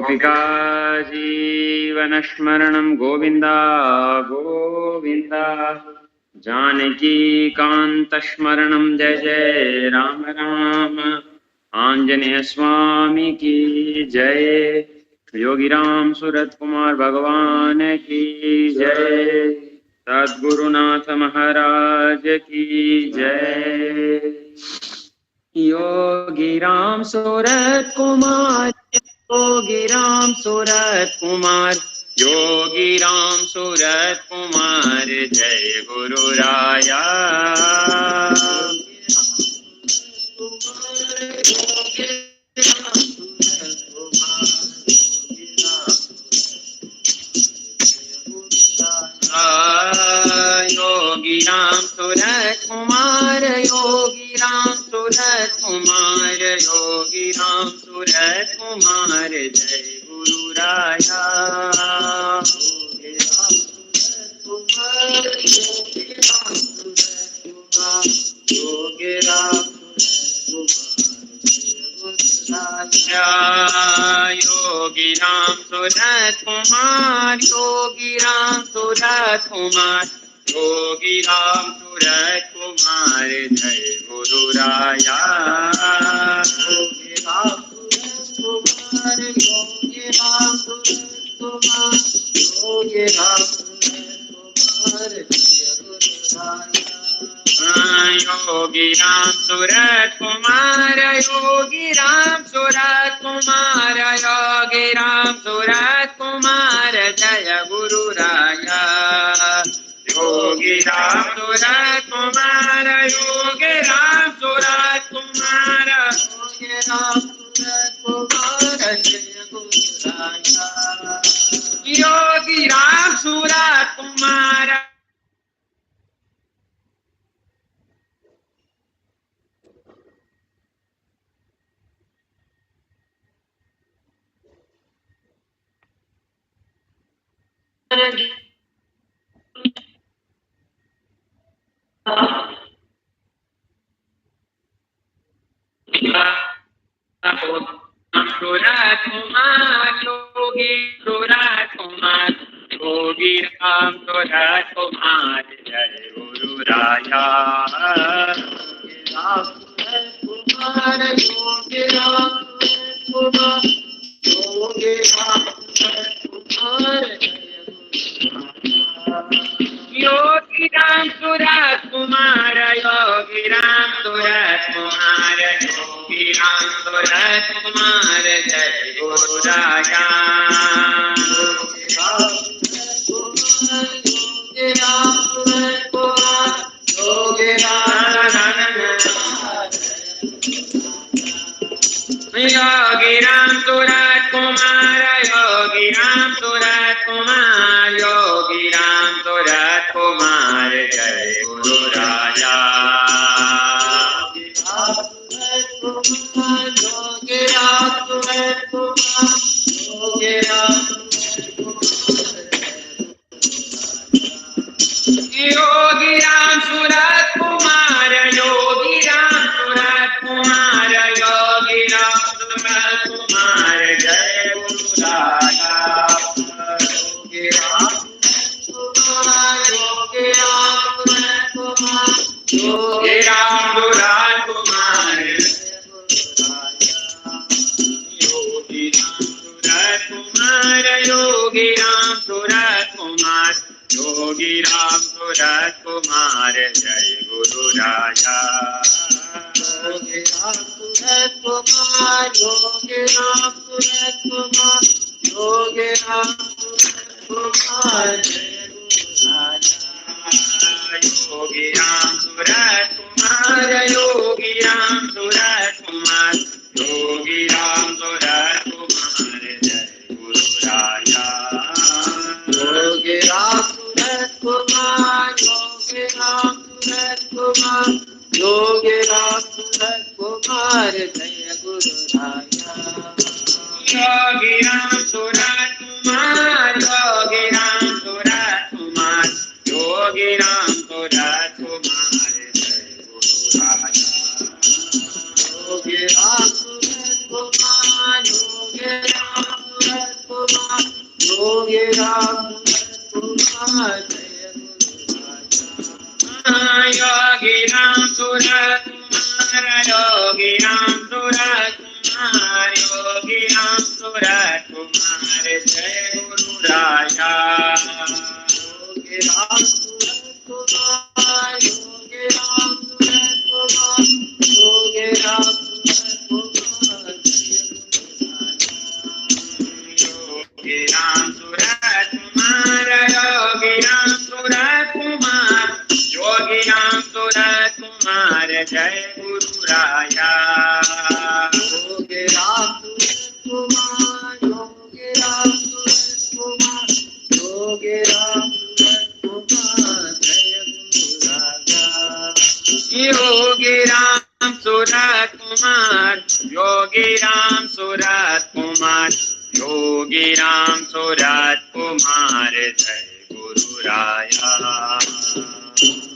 गोपिका जीवनस्मरणं गोविन्द गोविन्द जानकीकान्तस्मरणं जय जय राम राम। आंजनेय स्वामी की जय। योगीराम सूरत कुमार भगवान की जय। सद्गुरुनाथ महाराज की जय। योगीराम सूरत कुमार, योगीराम सूरत कुमार, योगीराम सूरत कुमार जय गुरु राया। योगीराम सूरत कुमार, योगीराम सूरत कुमार, योगीराम सूरत कुमार जय गुरु राया। योगीराम सूरत कुमार, योगीराम योगीराम सूरत कुमार, योगीराम सूरत कुमार, योगीराम सूरत कुमार जय गुरु राया। योगीराम सूरत कुमार, योगीराम सूरत कुमार, योगीराम सूरत कुमार जय गुरु राया। योगीराम सूरत कुमार, योगीराम सूरत कुमार, योगीराम सूरत कुमार जय गुरु राया। योगीराम सूरत कुमार, योगीराम सूरत कुमार, योगीराम सूरत कुमार जय गुरु राया। योगीराम सूरत कुमार, सूरत कुमार, योगी सूरत कुमार, योगीराम सूरत कुमार जय गुरु राया। योगीराम सूरत कुमार, योगीराम सूरत कुमार, योगीराम सूरत कुमार जय योगीराम सूरत कुमार, योगीराम सूरत कुमार, योगीराम सूरत कुमार जय गुरु राया। योगीराम सूरत कुमार, योगीराम सूरत कुमार, योगीराम सूरत कुमार, योगीराम सूरत कुमार जय गुरु राया। योगीराम सूरत कुमार, योगीराम सूरत कुमार, योगीराम सूरत कुमार, योगीराम सूरत कुमार जय गुरु राया। योगीराम कुमार, योगीराम सूरत कुमार, योगीराम सूरत कुमार योगीराम सूरत कुमार, योगीराम सूरत कुमार जय गुरु राया। योगीराम सूरत कुमार, योगीराम सूरत कुमार, योगीराम सूरत कुमार जय गुरु राया। योगीराम सूरत कुमार, योगीराम सूरत कुमार, योगीराम सूरत कुमार जय गुरु राया। योगीराम सूरत कुमार, योगीराम सूरत कुमार, योगीराम सूरत कुमार जय गुरु राया। योगीराम सूरत कुमार, योगीराम सूरत कुमार, योगीराम सूरत कुमार जय गुरु राया। योगीराम सूरत कुमार, योगीराम सूरत सूरत कुमार योगी राम सूरत कुमार योगी राम सूरत कुमार जय गुरु राजा योगी राम सूरत कुमार योगी राम सूरत कुमार योगी राम सूरत कुमार योगी राम सूरत कुमार योगी राम सूरत कुमार योगी राम सूरत कुमार जय गुरु राया योगी राम सूरत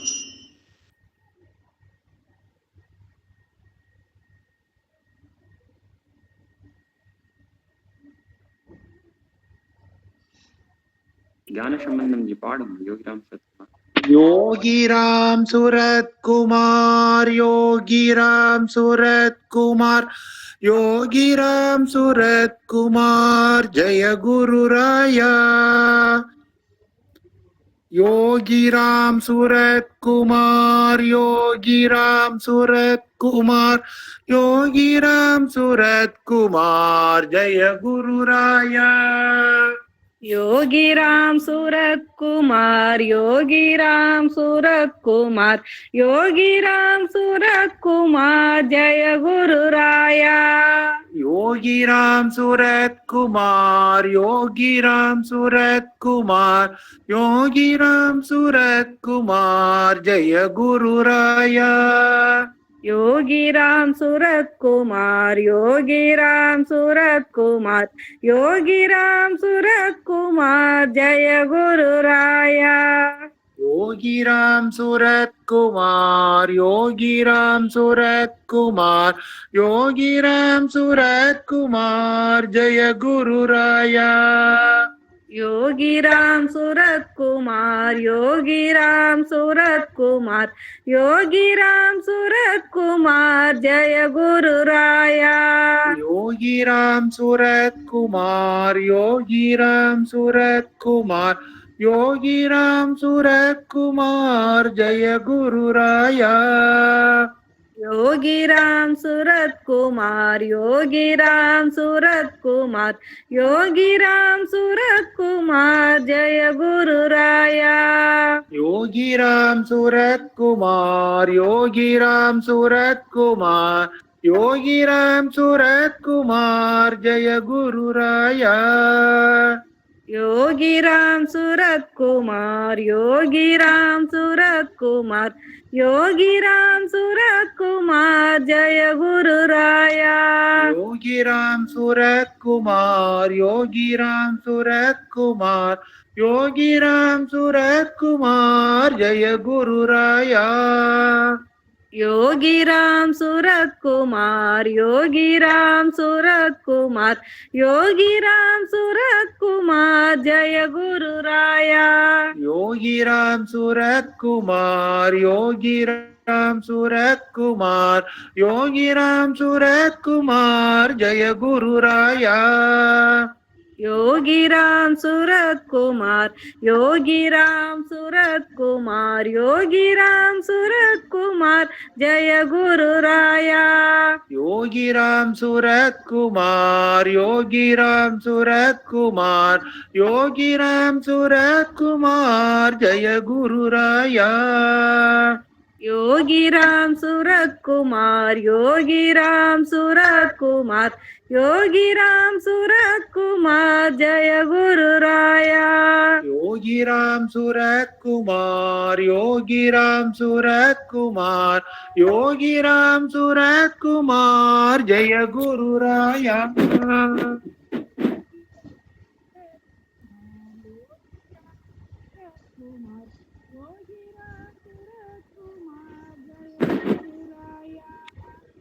कुमार योगी राम सूरत कुमार योगी राम सूरत कुमार जय गुरु राजा योगी राम सूरत कुमार योगी राम सूरत कुमार योगी राम सूरत कुमार जय गुरु राया ज्ञान संबंधम जी पाड़म योगी राम सूरत योगी राम सूरत कुमार योगी राम सूरत कुमार योगी राम सूरत कुमार जय गुरु राया योगी राम सूरत कुमार योगी राम सूरत कुमार योगी राम सूरत कुमार जय गुरु राया योगी राम सूरत कुमार योगी राम सूरत कुमार योगी राम सूरत कुमार जय गुरु राया योगी राम सूरत कुमार योगी राम सूरत कुमार योगी राम सूरत कुमार जय गुरु राया योगी राम सूरत कुमार योगी राम सूरत कुमार योगी राम सूरत कुमार जय गुरु राया योगी राम सूरत कुमार योगी राम सूरत कुमार योगी राम सूरत कुमार जय गुरु राया योगी राम सूरत कुमार योगी राम सूरत कुमार योगी राम सूरत कुमार जय गुरु राया योगी राम सूरत कुमार योगी राम सूरत कुमार योगी राम सूरत कुमार जय गुरु राया योगी राम सूरत कुमार योगी राम सूरत कुमार योगी राम सूरत कुमार जय गुरु राया योगी राम सूरत कुमार योगी राम सूरत कुमार योगी राम सूरत कुमार जय गुरु राया योगी राम सूरत कुमार योगी राम सूरत कुमार योगी राम सूरत कुमार जय गुरु राया योगी राम सूरत कुमार योगी राम सूरत कुमार योगी राम सूरत कुमार जय गुरु राया योगी राम सूरत कुमार योगी राम सूरत कुमार योगी राम सूरत कुमार जय गुरु राया योगी राम सूरत कुमार योगी राम सूरत कुमार योगी राम सूरत कुमार जय गुरु राया योगी राम सूरत कुमार योगी राम सूरत कुमार योगी राम सूरत कुमार जय गुरु राया योगी राम सूरत कुमार योगी राम सूरत कुमार योगी राम सूरत कुमार जय गुरु राया योगी राम सूरत कुमार योगी राम सूरत कुमार योगी राम सूरत कुमार जय गुरु राया योगी राम सूरत कुमार योगी राम सूरत कुमार योगी राम सूरत कुमार जय गुरु राया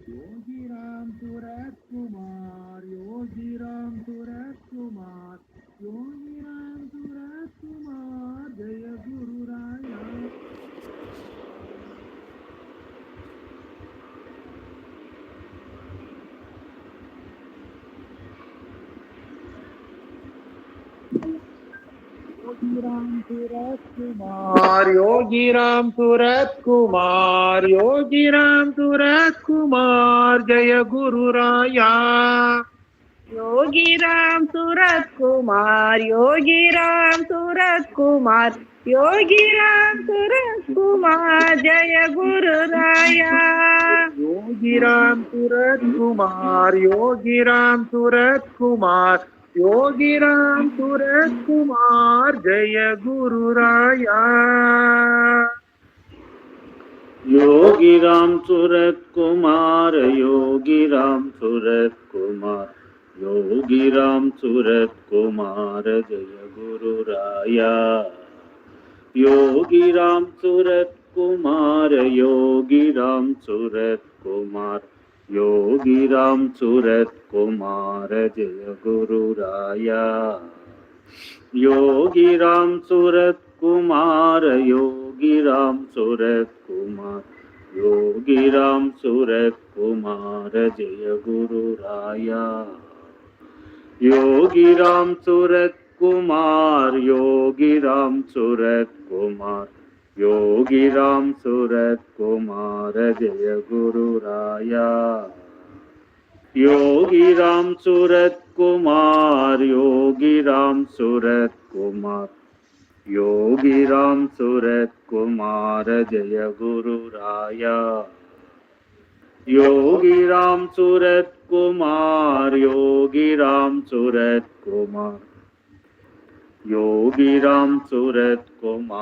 योगी राम सूरत कुमार योगी राम सूरत कुमार योगी राम सूरत कुमार जय गुरु राया योगीराम सूरत कुमार योगीराम सूरत कुमार जय गुरु राया योगीराम सूरत कुमार योगीराम सूरत कुमार योगीराम सूरत कुमार जय गुरु राया योगीराम सूरत कुमार योगीराम सूरत कुमार योगीराम सूरत कुमार जय गुरु राया योगीराम सूरत कुमार योगीराम सूरत कुमार योगीराम सूरत कुमार जय गुरु राया योगीराम सूरत कुमार योगीराम सूरत कुमार योगीराम सूरत कुमार जय गुरु राया योगीराम सूरत कुमार योगीराम सूरत कुमार योगीराम सूरत कुमार जय गुरु राया योगीराम सूरत कुमार योगीराम सूरत कुमार योगीराम सूरत कुमार जय गुरु राया योगीराम सूरत कुमार योगीराम सूरत कुमार योगीराम सूरत कुमार जय गुरु राया योगीराम सूरत कुमार योगीराम सूरत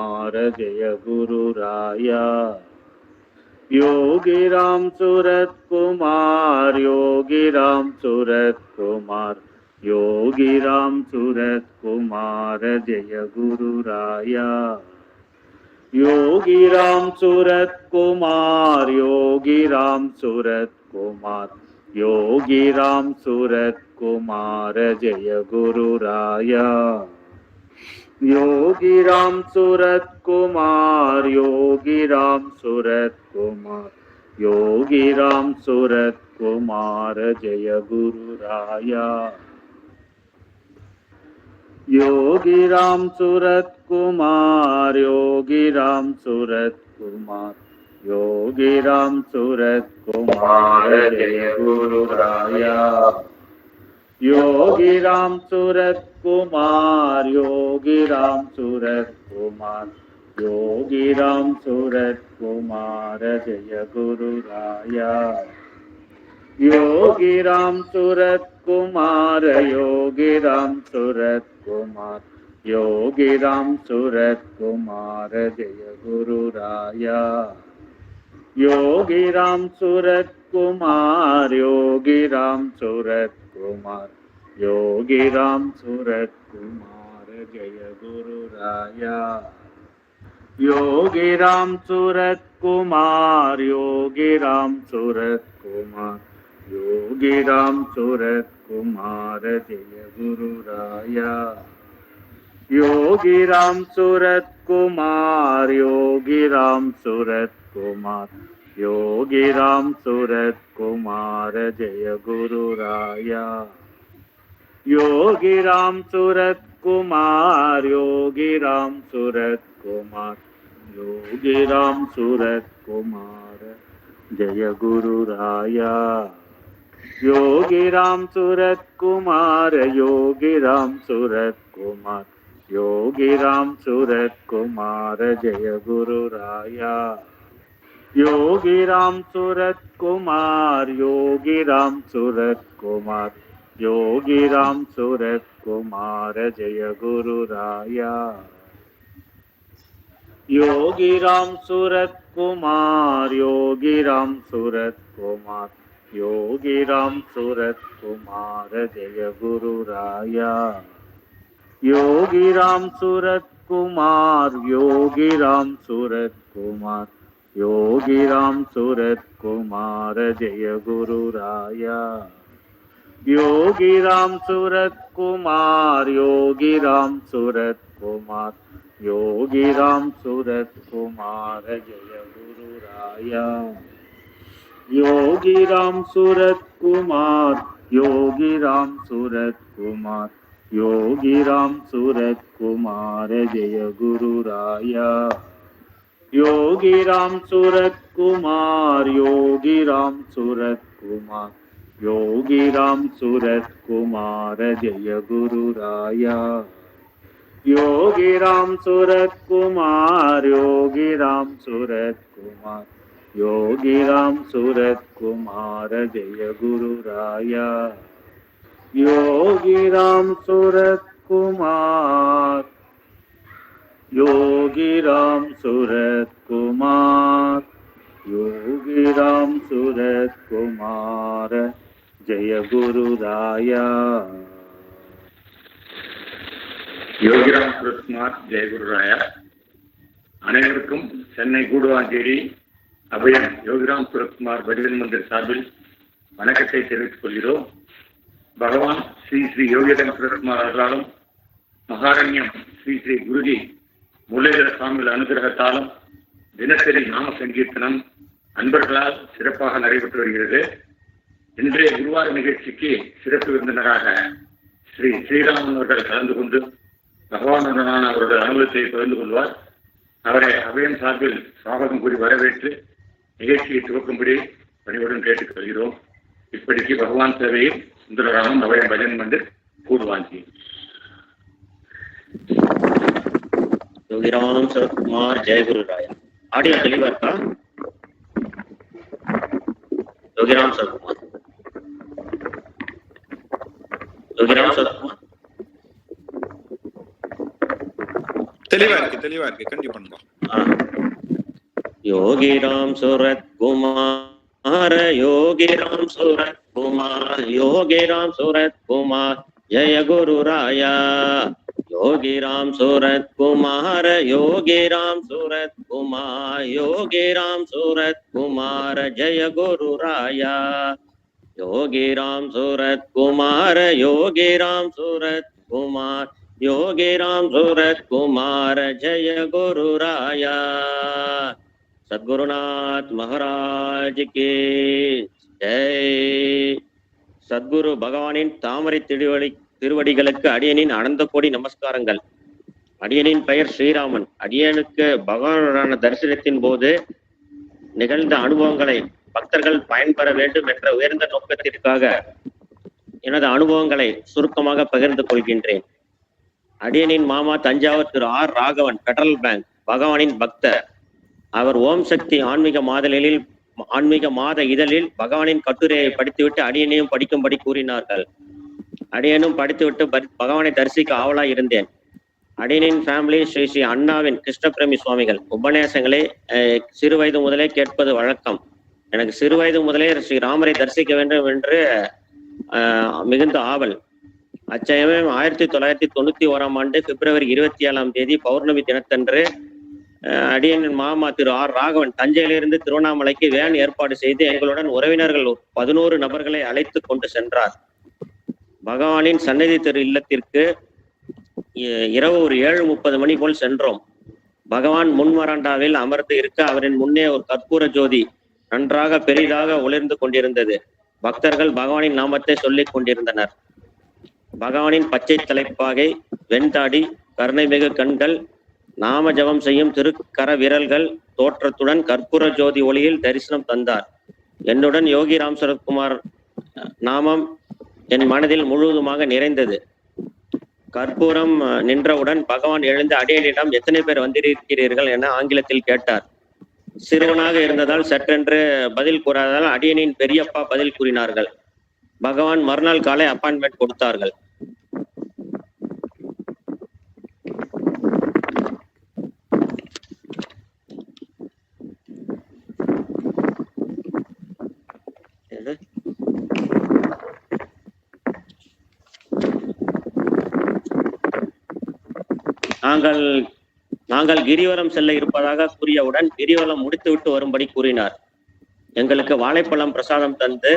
कुमार योगीराम सूरत कुमार जय गुरु राया योगीराम सूरत कुमार योगीराम सूरत कुमार योगीराम सूरत कुमार जय गुरु राया योगीराम सूरत कुमार योगीराम सूरत कुमार योगीराम सूरत कुमार जय गुरु राया योगीराम सूरत कुमार योगीराम सूरत कुमार योगीराम सूरत कुमार जय गुरु राया योगीराम सूरत कुमार योगीराम सूरत कुमार योगीराम सूरत कुमार जय गुरु राया योगीराम सूरत कुमार योगीराम सूरत कुमार योगीराम सूरत कुमार जय गुरु राया योगीराम सूरत कुमार योगीराम सूरत कुमार योगीराम सूरत कुमार जय गुरु राया योगीराम सूरत कुमार योगीराम सूरत कुमार योगीराम सूरत कुमार जय गुरु राया योगीराम सूरत कुमार योगीराम सूरत कुमार योगीराम सूरत कुमार जय गुरु राया योगीराम सूरत कुमार योगीराम सूरत कुमार योगीराम सूरत कुमार जय गुरु राया योगीराम सूरत कुमार योगीराम सूरत कुमार योगीराम सूरत कुमार जय गुरु राया योगीराम सूरत कुमार योगीराम सूरत कुमार योगीराम सूरत कुमार जय गुरु राया योगीराम सूरत कुमार योगीराम सूरत कुमार योगीराम सूरत कुमार जय गुरु राया योगीराम सूरत कुमार योगीराम सूरत कुमार योगीराम सूरत कुमार जय गुरु राया योगीराम सूरत कुमार योगीराम सूरत कुमार योगीराम सूरत कुमार जय गुरु राया योगीराम सूरत कुमार योगीराम सूरत कुमार योगीराम सूरत कुमार जय गुरु राया योगीराम सूरत कुमार योगीराम सूरत कुमार योगीराम सूरत कुमार जय गुरु राया। योगीराम सूरत कुमार, योगीराम सूरत कुमार, योगीराम सूरत कुमार जय गुरु राया। योगीराम सूरत कुमार, योगीराम सूरत कुमार, योगीराम सूरत कुमार जय गुरु राया। योगीराम सूरत कुमार, योगीराम सूरत कुमार, योगीराम सूरत कुमार जय गुरु राया। யோகிராம் சுரத்குமார் ஜெயகுருராயா. அனைவருக்கும் சென்னை கூடுவாஞ்சேரி அபயம் யோகிராம் சுரத்குமார் வடிவல் மந்திர் சார்பில் வணக்கத்தை தெரிவித்துக் கொள்கிறோம். பகவான் ஸ்ரீ ஸ்ரீ யோகிராம் சுரத்குமார் அவர்களாலும் மகாரண்யம் ஸ்ரீ ஸ்ரீ குருஜி முரளிதர சுவாமிகள் அனுகிரகத்தாலும் தினசரி நாம சங்கீர்த்தனம் அன்பர்களால் சிறப்பாக நடைபெற்று வருகிறது. இன்றைய குருவார நிகழ்ச்சிக்கு சிறப்பு விருந்தினராக ஸ்ரீ ஸ்ரீராமன் அவர்கள் கலந்து கொண்டு பகவானுடனான அவருடைய அனுபவத்தை பகிர்ந்து கொள்வார். அவரை அபயம் சார்பில் சுவாகதம் கூறி வரவேற்று நிகழ்ச்சியை துவக்கும்படி பணிவுடன் கேட்டுக் கொள்கிறோம். இப்படிக்கு பகவான் சேவையில் சுந்தரராமன் அபயம் பஜன் மந்திர் கூடுவாஞ்சி. யோகிராம் சுரத்குமார் ஜெயகுரு ராயா. ஆடியோ தெளிவா இருக்கா? யோகிராம் சுரத்குமார், யோகிராம் சுரத்குமார் தெளிவா இருக்கு கண்டிப்பா பண்ணுங்க. யோகிராம் சுரத்குமார், யோகிராம் சுரத்குமார், யோகிராம் சுரத்குமார் ஜெய குரு ராயா. யோகிராம் சுரத்குமார், யோகிராம் சுரத்குமார், யோகிராம் சுரத்குமார் ஜெய குரு ராயா. யோகிராம் சுரத்குமார், யோகிராம் சுரத்குமார், योगीराम सूरत कुमार जय गुरु राया. सद्गुरुनाथ महाराज की जय. சத்குரு பகவானின் தாமரை திருவடிகளுக்கு அடியனின் அனந்த கோடி நமஸ்காரங்கள். அடியனின் பெயர் ஸ்ரீராமன். அடியனுக்கு பகவானுடான தரிசனத்தின் போது நிகழ்ந்த அனுபவங்களை பக்தர்கள் பயன்பெற வேண்டும் என்ற உயர்ந்த நோக்கத்திற்காக எனது அனுபவங்களை சுருக்கமாக பகிர்ந்து கொள்கின்றேன். அடியனின் மாமா தஞ்சாவூர் திரு ஆர் ராகவன், பெடரல் பேங்க் பகவானின் பக்தர். அவர் ஓம் சக்தி ஆன்மீக மாத இதழில் பகவானின் கட்டுரையை படித்துவிட்டு அடியனையும் படிக்கும்படி கூறினார்கள். அடியனும் படித்துவிட்டு பகவானை தரிசிக்க ஆவலாய் இருந்தேன். அடியனின் ஃபேமிலி ஸ்ரீ ஸ்ரீ அண்ணாவின் கிருஷ்ணபிரேமி சுவாமிகள் உபன்யாசங்களை சிறு வயது முதலே கேட்பது வழக்கம். எனக்கு சிறு வயது முதலே ஸ்ரீ ராமரை தரிசிக்க வேண்டும் என்று மிகுந்த ஆவல். அச்சமயம் 1991 பிப்ரவரி 27 பௌர்ணமி தினத்தன்று அடியனின் மாமா திரு ஆர் ராகவன் தஞ்சையிலிருந்து திருவண்ணாமலைக்கு வேன் ஏற்பாடு செய்து எங்களுடன் உறவினர்கள் 11 நபர்களை அழைத்து கொண்டு சென்றார். பகவானின் சந்நிதி திரு இல்லத்திற்கு இரவு ஒரு 7:30 மணி போல் சென்றோம். பகவான் முன் வராண்டாவில் அமர்ந்து இருக்க அவரின் முன்னே ஒரு கற்பூர ஜோதி நன்றாக பெரிதாக ஒளிர்ந்து கொண்டிருந்தது. பக்தர்கள் பகவானின் நாமத்தை சொல்லிக் கொண்டிருந்தனர். பகவானின் பச்சை தலைப்பாகை, வெண்தாடி, கருணைமிகு கண்கள், நாம ஜபம் செய்யும் திருக்கர விரல்கள் தோற்றத்துடன் கற்பூர ஜோதி ஒளியில் தரிசனம் தந்தார். என்னுடன் யோகிராம் சுரத்குமார் நாமம் என் மனதில் முழுவதுமாக நிறைந்தது. கற்பூரம் நின்றவுடன் பகவான் எழுந்து அடியனிடம் எத்தனை பேர் வந்திருக்கிறீர்கள் என ஆங்கிலத்தில் கேட்டார். சிறுவனாக இருந்ததால் சற்றென்று பதில் கூறாததால் அடியனின் பெரியப்பா பதில் கூறினார்கள். பகவான் மறுநாள் காலை அப்பாயின்மெண்ட் கொடுத்தார்கள். நாங்கள் கிரிவலம் செல்ல இருப்பதாக கூறியவுடன் கிரிவலம் முடித்துவிட்டு வரும்படி கூறினார். எங்களுக்கு வாழைப்பழம் பிரசாதம் தந்து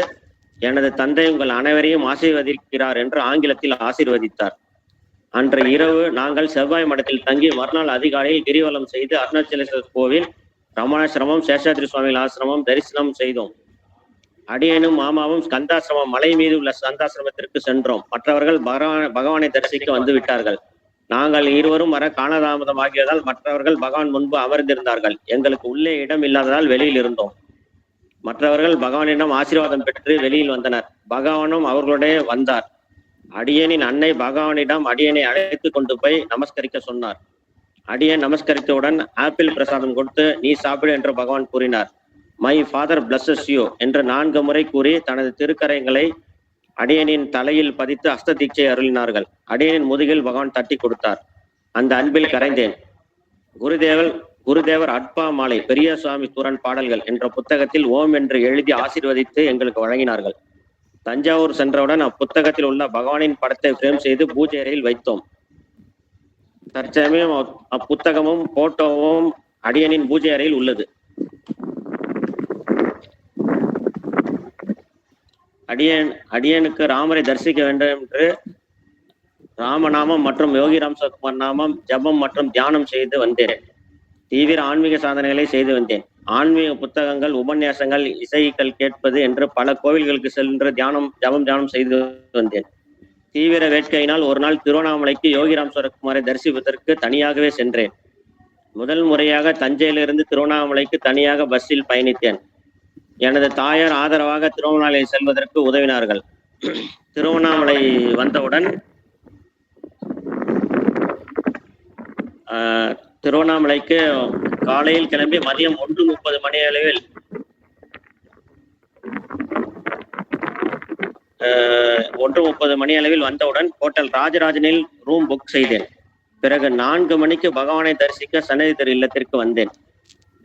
எனது தந்தை உங்கள் அனைவரையும் ஆசீர்வதிக்கிறார் என்று ஆங்கிலத்தில் ஆசீர்வதித்தார். அன்று இரவு நாங்கள் செவ்வாய் மடத்தில் தங்கி மறுநாள் அதிகாலையில் கிரிவலம் செய்து அருணாச்சலேஸ்வரர் கோவில், ரமணாசிரமம், சேஷாத்ரி சுவாமிகள் ஆசிரமம் தரிசனம் செய்தோம். அடியேனும் மாமாவும் ஸ்கந்தாசிரமம் மலை மீது உள்ள ஸ்கந்தாசிரமத்திற்கு சென்றோம். மற்றவர்கள் பகவானை தரிசிக்க வந்து விட்டார்கள். நாங்கள் இருவரும் வர காலதாமதமாகியதால் மற்றவர்கள் பகவான் முன்பு அமர்ந்திருந்தார்கள். எங்களுக்கு உள்ளே இடம் இல்லாததால் வெளியில் இருந்தோம். மற்றவர்கள் பகவானிடம் ஆசீர்வாதம் பெற்று வெளியில் வந்தனர். பகவானும் அவர்களுடைய வந்தார். அடியேனின் அன்னை பகவானிடம் அடியேனை அழைத்து கொண்டு போய் நமஸ்கரிக்க சொன்னார். அடியேன் நமஸ்கரித்தவுடன் ஆப்பிள் பிரசாதம் கொடுத்து நீ சாப்பிடு என்று பகவான் கூறினார். மை ஃபாதர் பிளஸஸ் யூ என்று 4 முறை கூறி தனது திருக்கரங்களை அடியனின் தலையில் பதித்து அஸ்த தீட்சை அருளினார்கள். அடியனின் முதுகில் பகவான் தட்டி கொடுத்தார். அந்த அன்பில் கரைந்தேன். குருதேவர் அட்பா மாலை பெரிய சுவாமி தூரன் பாடல்கள் என்ற புத்தகத்தில் ஓம் என்று எழுதி ஆசீர்வதித்து எங்களுக்கு வழங்கினார்கள். தஞ்சாவூர் சென்றவுடன் அப்புத்தகத்தில் உள்ள பகவானின் படத்தை ஃப்ரேம் செய்து பூஜை அறையில் வைத்தோம். தற்சமயம் அப்புத்தகமும் போட்டோவும் அடியனின் பூஜை அறையில் உள்ளது. அடியனுக்கு ராமரை தரிசிக்க வேண்டும் என்று ராமநாமம் மற்றும் யோகிராம் சத்குமார் நாமம் ஜபம் மற்றும் தியானம் செய்து வந்தேன். தீவிர ஆன்மீக சாதனைகளை செய்து வந்தேன். ஆன்மீக புத்தகங்கள், உபன்யாசங்கள், இசைகள் கேட்பது என்று பல கோவில்களுக்கு சென்று ஜபம் செய்து வந்தேன். தீவிர வேட்கையினால் ஒரு நாள் திருவண்ணாமலைக்கு யோகிராம் சரத்குமாரை தரிசிப்பதற்கு தனியாகவே சென்றேன். முதல் முறையாக தஞ்சையிலிருந்து திருவண்ணாமலைக்கு தனியாக பஸ்ஸில் பயணித்தேன். எனது தாயார் ஆதரவாக திருவண்ணாமலை செல்வதற்கு உதவினார்கள். திருவண்ணாமலை வந்தவுடன் திருவண்ணாமலைக்கு காலையில் கிளம்பி மதியம் 1:30 மணி அளவில் 1:30 மணி அளவில் வந்தவுடன் ஹோட்டல் ராஜராஜனில் ரூம் புக் செய்தேன். பிறகு 4 மணிக்கு பகவானை தரிசிக்க சன்னதி திரு இல்லத்திற்கு வந்தேன்.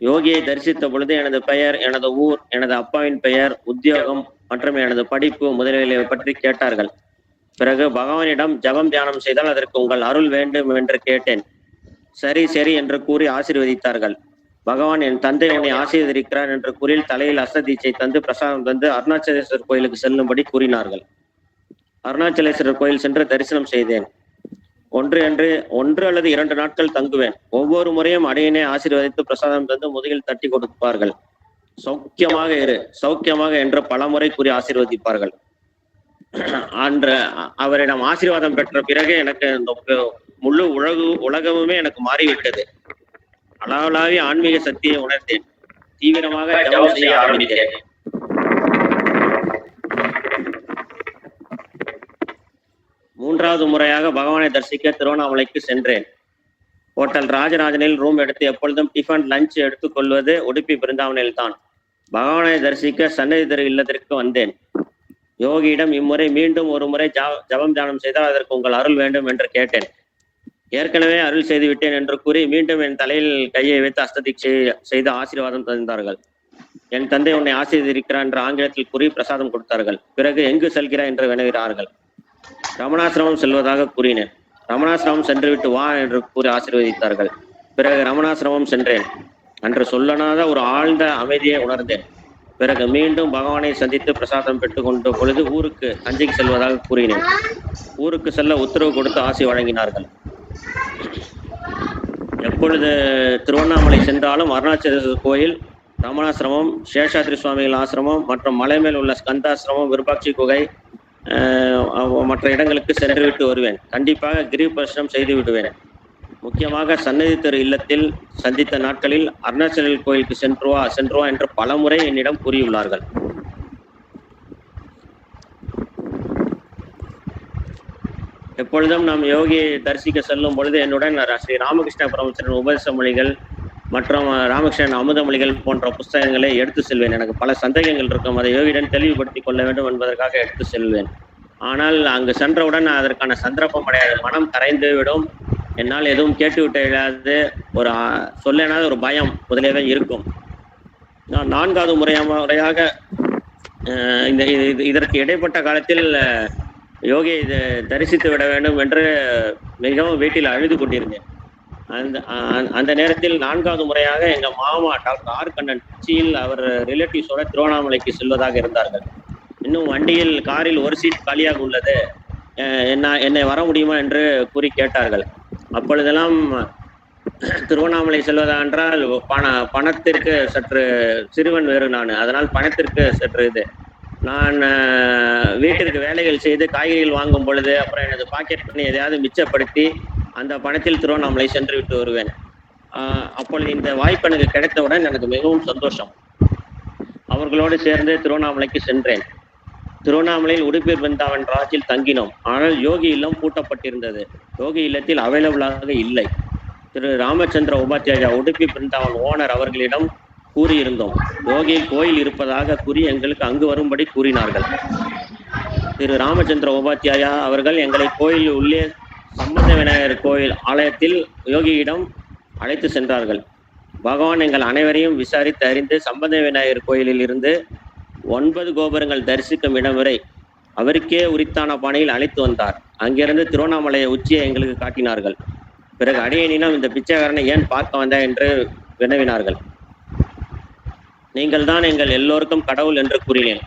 யோகியை தரிசித்த பொழுது எனது பெயர், எனது ஊர், எனது அப்பாவின் பெயர், உத்தியோகம் மற்றும் எனது படிப்பு முதலியவை பற்றி கேட்டார்கள். பிறகு பகவானிடம் ஜபம் தியானம் செய்தால் அதற்கு உங்கள் அருள் வேண்டும் என்று கேட்டேன். சரி சரி என்று கூறி ஆசீர்வதித்தார்கள். பகவான் என் தந்தை உன்னை ஆசீர்வதிக்கிறார் என்று கூறி தலையில் அஸ்ததீட்சை தந்து பிரசாதம் தந்து அருணாச்சலேஸ்வரர் கோயிலுக்கு செல்லும்படி கூறினார்கள். அருணாச்சலேஸ்வரர் கோயில் சென்று தரிசனம் செய்தேன். 1 அல்லது 2 நாட்கள் தங்குவேன். ஒவ்வொரு முறையும் அடியனை ஆசீர்வதித்து பிரசாதம் தந்து முதுகில் தட்டி கொடுப்பார்கள். சௌக்கியமாக இரு, சௌக்கியமாக என்று பலமுறை கூறி ஆசீர்வதிப்பார்கள். அன்று அவரிடம் ஆசீர்வாதம் பெற்ற பிறகு எனக்கு இந்த முழு உலகமுமே எனக்கு மாறிவிட்டது. அளவலாவிய ஆன்மீக சக்தியை உணர்ந்தேன். தீவிரமாக ஜபம் செய்ய ஆரம்பித்தேன். மூன்றாவது முறையாக பகவானை தரிசிக்க திருவண்ணாமலைக்கு சென்றேன். ஹோட்டல் ராஜராஜனில் ரூம் எடுத்து எப்பொழுதும் டிஃபன் லஞ்ச் எடுத்துக்கொள்வது உடுப்பி பிருந்தாவனில் தான். பகவானை தரிசிக்க சன்னதி திரு இல்லத்திற்கு வந்தேன். யோகியிடம் இம்முறை மீண்டும் ஒரு முறை ஜபம் தியானம் செய்தால் அதற்கு உங்கள் அருள் வேண்டும் என்று கேட்டேன். ஏற்கனவே அருள் செய்து விட்டேன் என்று கூறி மீண்டும் என் தலையில் கையை வைத்து அஸ்ததீட்சை செய்து ஆசீர்வாதம் தந்தார்கள். என் தந்தை உன்னை ஆசீர்வதிக்கிறார் என்று ஆங்கிலத்தில் கூறி பிரசாதம் கொடுத்தார்கள். பிறகு எங்கு செல்கிறாய் என்று வினவினார்கள். ரமணாசிரமம் செல்வதாக கூறினேன். ரமணாசிரமம் சென்றுவிட்டு வா என்று கூறி ஆசீர்வதித்தார்கள். பிறகு ரமணாசிரமம் சென்றேன். அன்று சொல்லனாத ஒரு ஆழ்ந்த அமைதியை உணர்ந்தேன். பிறகு மீண்டும் பகவானை சந்தித்து பிரசாதம் பெற்றுக் கொண்ட பொழுது ஊருக்கு தஞ்சைக்கு செல்வதாக கூறினேன். ஊருக்கு செல்ல உத்தரவு கொடுத்து ஆசி வழங்கினார்கள். எப்பொழுது திருவண்ணாமலை சென்றாலும் அருணாச்சலேஸ்வரர் கோயில், ரமணாசிரமம், சேஷாத்ரி சுவாமிகள் ஆசிரமம் மற்றும் மலை மேல் உள்ள ஸ்கந்தாசிரமம், விருபாட்சி குகை மற்ற இடங்களுக்கு சென்றுவிட்டு வருவேன். கண்டிப்பாக கிரி பிரசனம் செய்து விடுவேன். முக்கியமாக சன்னதி திரு இல்லத்தில் சந்தித்த நாட்களில் அருணாச்சல கோயிலுக்கு சென்று வா என்று பலமுறை என்னிடம் கூறியுள்ளார்கள். எப்பொழுதும் நாம் யோகியை தரிசிக்க செல்லும் பொழுது என்னுடன் ஸ்ரீ ராமகிருஷ்ண பரமஹம்சரின் உபதேச மொழிகள் மற்றும் ராமகிருஷ்ணன் அமுத மொழிகள் போன்ற புஸ்தகங்களை எடுத்து செல்வேன். எனக்கு பல சந்தேகங்கள் இருக்கும். அதை யோகியுடன் தெளிவுபடுத்திக் கொள்ள வேண்டும் என்பதற்காக எடுத்து செல்வேன். ஆனால் அங்கு சென்றவுடன் அதற்கான சந்தர்ப்பம் அடையாது. மனம் கரைந்து விடும். என்னால் எதுவும் கேட்டுவிட்ட இல்லாது ஒரு சொல்லனாத ஒரு பயம் முதலியவே இருக்கும். நான் 4வது முறையாக இதற்கு இடைப்பட்ட காலத்தில் யோகியை தரிசித்து விட வேண்டும் என்று மிகவும் வீட்டில் அழுது கொண்டிருந்தேன். அந்த நேரத்தில் 4வது முறையாக எங்க மாமா டாக்டர் ஆர் கண்ணன் திருச்சியில் அவர் ரிலேட்டிவ்ஸோட திருவண்ணாமலைக்கு செல்வதாக இருந்தார்கள். இன்னும் வண்டியில் காரில் ஒரு சீட் காலியாக உள்ளது, என்னை வர முடியுமா என்று கூறி கேட்டார்கள். அப்பொழுதெல்லாம் திருவண்ணாமலை செல்வதா என்றால் பணத்திற்கு சற்று சிறுவன் வேறு நான், அதனால் பணத்திற்கு சற்று இது நான் வீட்டிற்கு வேலைகள் செய்து காய்கறிகள் வாங்கும் பொழுது அப்புறம் எனது பாக்கெட் பண்ணி எதையாவது மிச்சப்படுத்தி அந்த பணத்தில் திருவண்ணாமலை சென்று விட்டு வருவேன். அப்பொழுது இந்த வாய்ப்பு எனக்கு கிடைத்தவுடன் எனக்கு மிகவும் சந்தோஷம். அவர்களோடு சேர்ந்து திருவண்ணாமலைக்கு சென்றேன். திருவண்ணாமலையில் உடுப்பி பிருந்தாவன் ராஜில் தங்கினோம். ஆனால் யோகி இல்லம் பூட்டப்பட்டிருந்தது. யோகி இல்லத்தில் அவைலபிளாக இல்லை. திரு ராமச்சந்திர உபாத்தியாயா உடுப்பி பிருந்தாவன் ஓனர் அவர்களிடம் கூறியிருந்தோம். யோகியில் கோயில் இருப்பதாக கூறி எங்களுக்கு அங்கு வரும்படி கூறினார்கள். திரு ராமச்சந்திர உபாத்தியாயா அவர்கள் எங்களை கோயில் உள்ளே சம்பந்த விநாயகர் கோயில் ஆலயத்தில் யோகியிடம் அழைத்து சென்றார்கள். பகவான் எங்கள் அனைவரையும் விசாரித்து அறிந்து சம்பந்த விநாயகர் கோயிலில் இருந்து 9 கோபுரங்கள் தரிசிக்கும் இடம் வரை அவருக்கே உரித்தான பாணியில் அழைத்து வந்தார். அங்கிருந்து திருவண்ணாமலையை உச்சியை எங்களுக்கு காட்டினார்கள். பிறகு அடியேனிடம் இந்த பிச்சைக்காரனை ஏன் பார்க்க வந்தா என்று வினவினார்கள். நீங்கள் தான் எங்கள் எல்லோருக்கும் கடவுள் என்று கூறினேன்.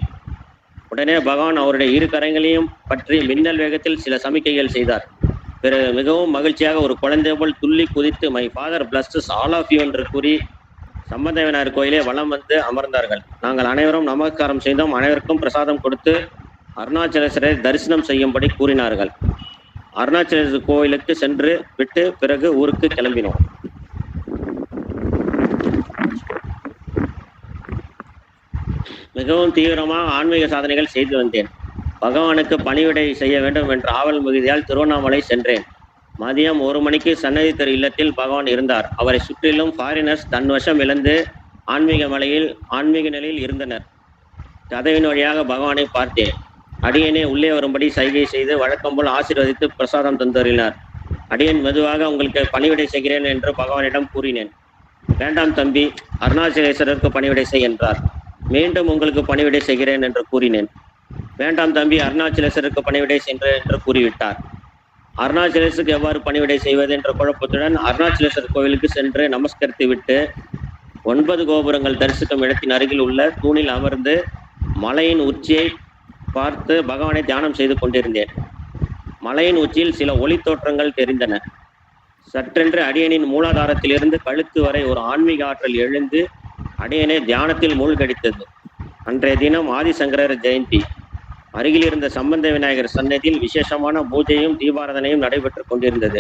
உடனே பகவான் அவருடைய இரு கரங்களையும் பற்றி மின்னல் வேகத்தில் சில சமிக்கைகள் செய்தார். பிறகு மிகவும் மகிழ்ச்சியாக ஒரு குழந்தை போல் துள்ளி குதித்து my father blesses all of you என்று கூறி சம்பந்த விநாயகர் கோயிலே வலம் வந்து அமர்ந்தார்கள். நாங்கள் அனைவரும் நமஸ்காரம் செய்தோம். அனைவருக்கும் பிரசாதம் கொடுத்து அருணாச்சலேஸ்வரை தரிசனம் செய்யும்படி கூறினார்கள். அருணாச்சலேஸ்வரர் கோயிலுக்கு சென்று விட்டு பிறகு ஊருக்கு கிளம்பினோம். மிகவும் தீவிரமாக ஆன்மீக சாதனைகள் செய்து வந்தேன். பகவானுக்கு பணிவிடை செய்ய வேண்டும் என்ற ஆவல் மிகுதியால் திருவண்ணாமலை சென்றேன். மதியம் 1 மணிக்கு சன்னதி தெரு இல்லத்தில் பகவான் இருந்தார். அவரை சுற்றிலும் ஃபாரினர்ஸ் தன் வசம் இழந்து ஆன்மீக நிலையில் இருந்தனர். கதவின் வழியாக பகவானை பார்த்தேன். அடியேனே உள்ளே வரும்படி சைகை செய்து வழக்கம் போல் ஆசீர்வதித்து பிரசாதம் தந்தருளினார். அடியேன் மெதுவாக உங்களுக்கு பணிவிடை செய்கிறேன் என்று பகவானிடம் கூறினேன். வேண்டாம் தம்பி, அருணாச்சலேஸ்வரருக்கு பணிவிடை செய் என்றார். மீண்டும் உங்களுக்கு பணிவிடை செய்கிறேன் என்று கூறினேன். வேண்டாம் தம்பி, அருணாச்சலேஸ்வரருக்கு பணிவிடை சென்று என்று கூறிவிட்டார். அருணாச்சலேஸ்வருக்கு எவ்வாறு பணிவிடை செய்வது என்ற குழப்பத்துடன் அருணாச்சலேஸ்வரர் கோவிலுக்கு சென்று நமஸ்கரித்து விட்டு 9 கோபுரங்கள் தரிசிக்கும் இடத்தின் அருகில் உள்ள தூணில் அமர்ந்து மலையின் உச்சியை பார்த்து பகவானை தியானம் செய்து கொண்டிருந்தேன். மலையின் உச்சியில் சில ஒளி தோற்றங்கள் தெரிந்தன. சற்றென்று அடியனின் மூலாதாரத்திலிருந்து கழுத்து வரை ஒரு ஆன்மீக ஆற்றல் எழுந்து அடியனை தியானத்தில் மூழ்கடித்தது. அன்றைய தினம் ஆதிசங்கரர் ஜெயந்தி. அருகில் இருந்த சம்பந்த விநாயகர் சன்னதியில் விசேஷமான பூஜையும் தீபாராதனையும் நடைபெற்று கொண்டிருந்தது.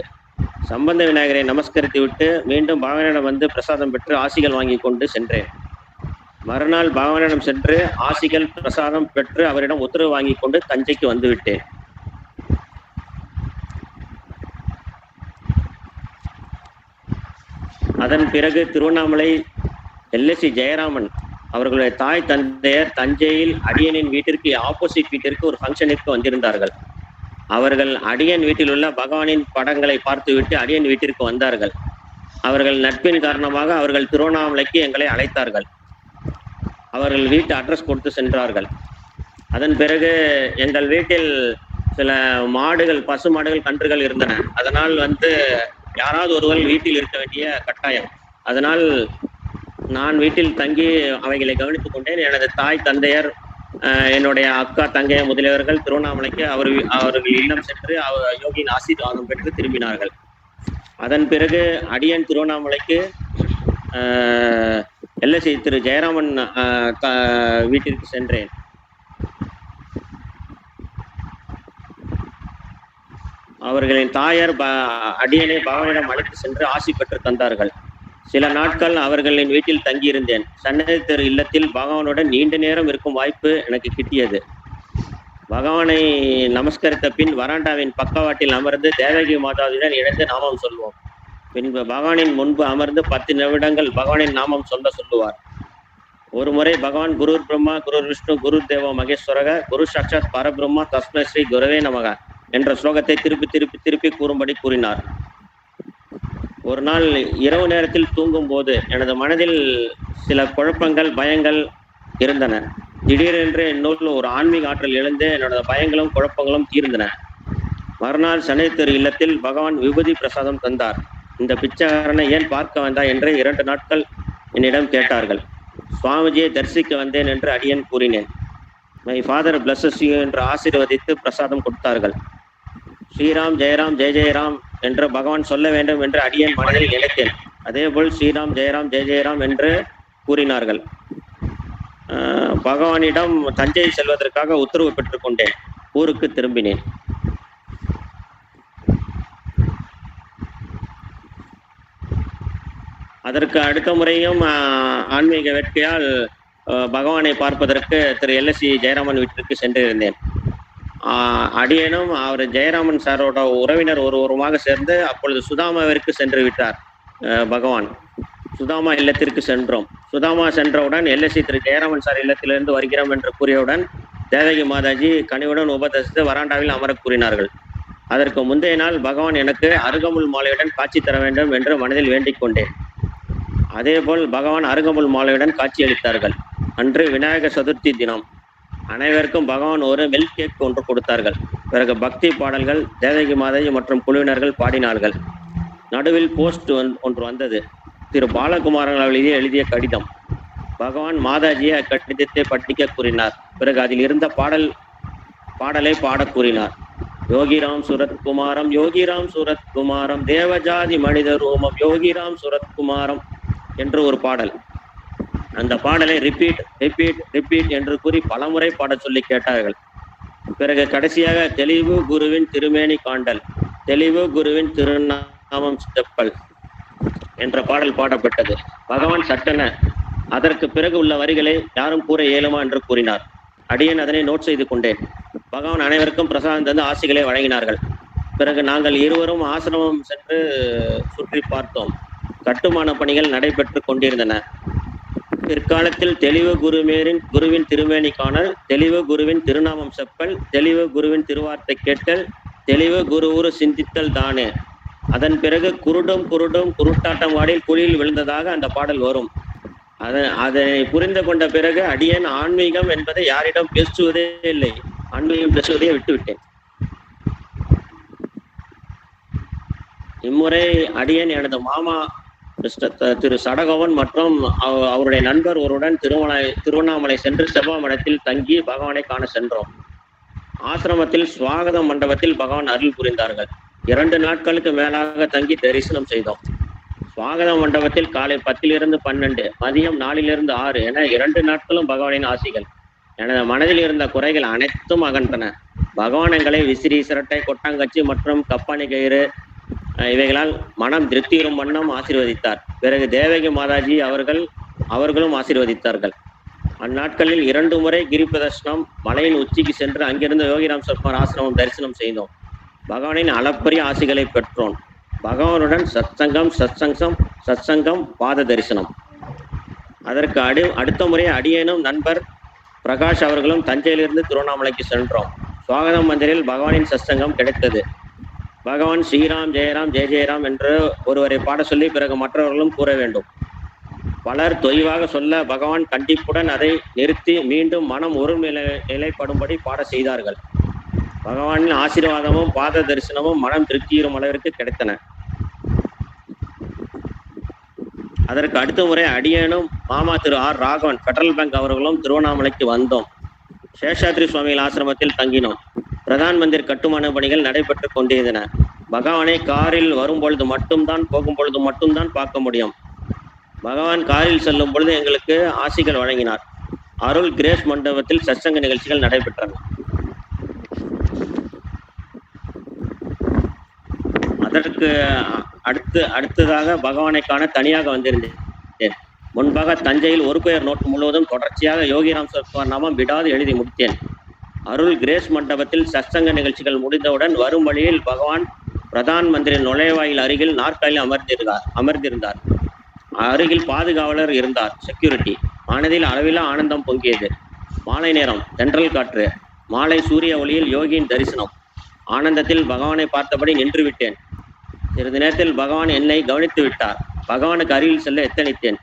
சம்பந்த விநாயகரை நமஸ்கரித்து விட்டு மீண்டும் பகவானிடம் வந்து பிரசாதம் பெற்று ஆசிகள் வாங்கி கொண்டு சென்றேன். மறுநாள் பகவானிடம் சென்று ஆசிகள் பிரசாதம் பெற்று அவரிடம் உத்தரவு வாங்கி கொண்டு தஞ்சைக்கு வந்துவிட்டேன். அதன் பிறகு திருவண்ணாமலை LSC ஜெயராமன் அவர்களுடைய தாய் தந்தையர் தஞ்சையில் அடியனின் வீட்டிற்கு ஆப்போசிட் வீட்டிற்கு ஒரு ஃபங்க்ஷனிற்கு வந்திருந்தார்கள். அவர்கள் அடியன் வீட்டில் உள்ள பகவானின் படங்களை பார்த்துவிட்டு அடியன் வீட்டிற்கு வந்தார்கள். அவர்கள் நட்பின் காரணமாக அவர்கள் திருவண்ணாமலைக்கு எங்களை அழைத்தார்கள். அவர்கள் வீட்டு அட்ரஸ் கொடுத்து சென்றார்கள். அதன் பிறகு எங்கள் வீட்டில் சில மாடுகள், பசு மாடுகள், கன்றுகள் இருந்தன. அதனால் யாராவது ஒருவர் வீட்டில் இருக்க வேண்டிய கட்டாயம். அதனால் நான் வீட்டில் தங்கி அவைகளை கவனித்துக் கொண்டேன். எனது தாய் தந்தையர், என்னுடைய அக்கா, தங்கை முதலியவர்கள் திருவண்ணாமலைக்கு அவர்கள் இல்லம் சென்று யோகியின் ஆசீர்வாதம் பெற்று திரும்பினார்கள். அதன் பிறகு அடியன் திருவண்ணாமலைக்கு LSC திரு ஜெயராமன் வீட்டிற்கு சென்றேன். அவர்களின் தாயார் அடியனை பகவானிடம் அழைத்து சென்று ஆசி பெற்று தந்தார்கள். சில நாட்கள் அவர்களின் வீட்டில் தங்கியிருந்தேன். சன்னதி தெரு இல்லத்தில் பகவானுடன் நீண்ட நேரம் இருக்கும் வாய்ப்பு எனக்கு கிட்டியது. பகவானை நமஸ்கரித்த பின் வராண்டாவின் பக்கவாட்டில் அமர்ந்து தேவகி மாதாவுடன் இணைந்து நாமம் சொல்வோம். பின்பு பகவானின் முன்பு அமர்ந்து 10 நிமிடங்கள் பகவானின் நாமம் சொல்லுவார். ஒரு முறை பகவான் குரு பிரம்மா, குரு விஷ்ணு, குரு தேவோ மகேஸ்வரக, குரு சாட்சாத் பரபிரம்மா, தஸ்மை ஸ்ரீ குருவே நமக என்ற ஸ்லோகத்தை திருப்பி கூறும்படி கூறினார். ஒரு நாள் இரவு நேரத்தில் தூங்கும் போது எனது மனதில் சில குழப்பங்கள், பயங்கள் இருந்தன. திடீரென்று என்னுள் ஒரு ஆன்மீக ஆற்றல் எழுந்து என்னோட பயங்களும் குழப்பங்களும் தீர்ந்தன. மறுநாள் சன்னதி தெரு இல்லத்தில் பகவான் விபூதி பிரசாதம் தந்தார். இந்த பிச்சைக்காரனை ஏன் பார்க்க வந்தாய் என்று 2 நாட்கள் என்னிடம் கேட்டார்கள். சுவாமிஜியை தரிசிக்க வந்தேன் என்று அடியன் கூறினேன். மை ஃபாதர் பிளஸஸ் யூ என்று ஆசீர்வதித்து பிரசாதம் கொடுத்தார்கள். ஸ்ரீராம் ஜெயராம் ஜெய ஜெயராம் என்று பகவான் சொல்ல வேண்டும் என்று அடியன் மனதில் நினைத்தேன். அதேபோல் ஸ்ரீராம் ஜெயராம் ஜெய ஜெயராம் என்று கூறினார்கள். பகவானிடம் தஞ்சை செல்வதற்காக உத்தரவு பெற்றுக்கொண்டேன். ஊருக்கு திரும்பினேன். அதற்கு அடுத்த முறையும் ஆன்மீக வேட்கையால் பகவானை பார்ப்பதற்கு திரு LSC ஜெயராமன் வீட்டிற்கு சென்றிருந்தேன். அடியேனும் அவர் ஜெயராமன் சாரோட உறவினர் ஒருவருமாக சேர்ந்து அப்பொழுது சுதாமாவிற்கு சென்று விட்டார். பகவான் சுதாமா இல்லத்திற்கு சென்றோம். சுதாமா சென்றவுடன் LSC திரு ஜெயராமன் சார் இல்லத்திலிருந்து வருகிறோம் என்று கூறியவுடன் தேவகி மாதாஜி கனிவுடன் உபதேசித்து வராண்டாவில் அமர கூறினார்கள். அதற்கு முந்தைய நாள் பகவான் எனக்கு அருகமுள் மாலையுடன் காட்சி தர வேண்டும் என்று மனதில் வேண்டிக் கொண்டேன். அதேபோல் பகவான் அருகமுள் மாலையுடன் காட்சியளித்தார்கள். அன்று விநாயகர் சதுர்த்தி தினம். அனைவருக்கும் பகவான் ஒரு மில்க் கேக் ஒன்று கொடுத்தார்கள். பிறகு பக்தி பாடல்கள் தேவகி மாதாஜி மற்றும் குழுவினர்கள் பாடினார்கள். நடுவில் போஸ்ட் ஒன்று வந்தது. திரு பாலகுமாரன் அவர்கள் எழுதிய கடிதம். பகவான் மாதாஜியை அக்கடிதத்தை படிக்க கூறினார். பிறகு அதில் இருந்த பாடலை பாட கூறினார். யோகிராம் சுரத்குமாரம் யோகிராம் சுரத்குமாரம் தேவஜாதி மனித ரூபம் யோகிராம் சுரத்குமாரம் என்று ஒரு பாடல். அந்த பாடலை ரிப்பீட் ரிப்பீட் ரிப்பீட் என்று கூறி பலமுறை பாட சொல்லி கேட்டார்கள். பிறகு கடைசியாக தெளிவு குருவின் திருமேனி காண்டல், தெளிவு குருவின் திருநாமம் செப்பல் என்ற பாடல் பாடப்பட்டது. பகவான் சட்டென அதற்கு பிறகு உள்ள வரிகளை யாரும் கூற இயலுமா என்று கூறினார். அடியேன் அதனை நோட் செய்து கொண்டேன். பகவான் அனைவருக்கும் பிரசாதம் தந்து ஆசிகளை வழங்கினார்கள். பிறகு நாங்கள் இருவரும் ஆசிரமம் சென்று சுற்றி பார்த்தோம். கட்டுமான பணிகள் நடைபெற்று கொண்டிருந்தன. பிற்காலத்தில் தெளிவு குருவின் திருமேனி காணல், தெளிவு குருவின் திருநாமம் செப்பல், தெளிவு குருவின் திருவார்த்தை கேட்டல், தெளிவு குரு சிந்தித்தல் தானே. அதன் பிறகு குருடும் குருட்டாட்டம் வாடில் குழியில் விழுந்ததாக அந்த பாடல் வரும். அதை புரிந்து கொண்ட பிறகு அடியேன் ஆன்மீகம் என்பதை யாரிடம் பேசுவதே இல்லை, ஆன்மீகம் பேசுவதையே விட்டுவிட்டேன். இம்முறை அடியேன் எனது மாமா திரு சடகோவன் மற்றும் அவருடைய நண்பர் ஒருவருடன் திருவண்ணாமலை சென்று செவ்வாமடத்தில் தங்கி பகவானை காண சென்றோம். ஆசிரமத்தில் சுவாகத மண்டபத்தில் பகவான் அருள் புரிந்தார்கள். 2 நாட்களுக்கு மேலாக தங்கி தரிசனம் செய்தோம். சுவாகத மண்டபத்தில் காலை 10 to 12, மதியம் 4 to 6 என 2 நாட்களும் பகவானின் ஆசிகள். எனது மனதில் இருந்த குறைகள் அனைத்தும் அகன்றன. பகவான் எங்களை விசிறி, சிரட்டை, கொட்டாங்கச்சி மற்றும் கப்பானி கயிறு இவைகளால் மனம் திருப்தியுறும் வண்ணம் ஆசீர்வதித்தார். பிறகு தேவகி மாதாஜி அவர்களும் ஆசீர்வதித்தார்கள். அந்நாட்களில் 2 முறை கிரி பிரதர்ஷனம், மலையின் உச்சிக்கு சென்று அங்கிருந்து யோகிராம் சர்மார் ஆசிரமம் தரிசனம் செய்தோம். பகவானின் அளப்பரிய ஆசிகளை பெற்றோம். பகவானுடன் சத்சங்கம் பாத தரிசனம். அதற்கு அடுத்த முறை அடியேனும் நண்பர் பிரகாஷ் அவர்களும் தஞ்சையிலிருந்து திருவண்ணாமலைக்கு சென்றோம். சுவாகதம் மந்திரில் பகவானின் சத்சங்கம் கிடைத்தது. பகவான் ஸ்ரீராம் ஜெயராம் ஜெய ஜெயராம் என்று ஒருவரை பாட சொல்லி பிறகு மற்றவர்களும் கூற வேண்டும். பலர் தொய்வாக சொல்ல பகவான் கண்டிப்புடன் அதை நிறுத்தி மீண்டும் மனம் ஒரு நிலைப்படும்படி பாட செய்தார்கள். பகவானின் ஆசீர்வாதமும் பாத தரிசனமும் மனம் திருப்தியுறும் அளவிற்கு கிடைத்தன. அதற்கு அடுத்த முறை அடியேனும் மாமா திரு R. ராகவன் பெட்ரோல் பேங்க் அவர்களும் திருவண்ணாமலைக்கு வந்தோம். சேஷாத்ரி சுவாமிகள் ஆசிரமத்தில் தங்கினோம். பிரதான் மந்திர் கட்டுமான பணிகள் நடைபெற்று கொண்டிருந்தன. பகவானை காரில் வரும்பொழுது மட்டும்தான், போகும் பொழுது மட்டும்தான் பார்க்க முடியும். பகவான் காரில் செல்லும் பொழுது எங்களுக்கு ஆசிகள் வழங்கினார். அருள் கிரேஸ் மண்டபத்தில் சத்சங்க நிகழ்ச்சிகள் நடைபெற்றன. அதற்கு அடுத்ததாக பகவானை காண தனியாக வந்திருந்தேன். முன்பாக தஞ்சையில் ஒரு பெயர் நோட்டு முழுவதும் தொடர்ச்சியாக யோகிராம் சர்மார் நாமம் விடாது எழுதி முடித்தேன். அருள் கிரேஸ் மண்டபத்தில் சத்சங்க நிகழ்ச்சிகள் முடிந்தவுடன் வரும் வழியில் பகவான் பிரதான் மந்திரி நுழைவாயில் அருகில் நாற்காலில் அமர்ந்திருந்தார். அருகில் பாதுகாவலர் இருந்தார், செக்யூரிட்டி. மனதில் அளவிலா ஆனந்தம் பொங்கியது. மாலை நேரம், தென்றல் காற்று, மாலை சூரிய ஒளியில் யோகியின் தரிசனம். ஆனந்தத்தில் பகவானை பார்த்தபடி நின்று விட்டேன். சிறிது நேரத்தில் பகவான் என்னை கவனித்து விட்டார். பகவானுக்கு அருகில் செல்ல எத்தனித்தேன்.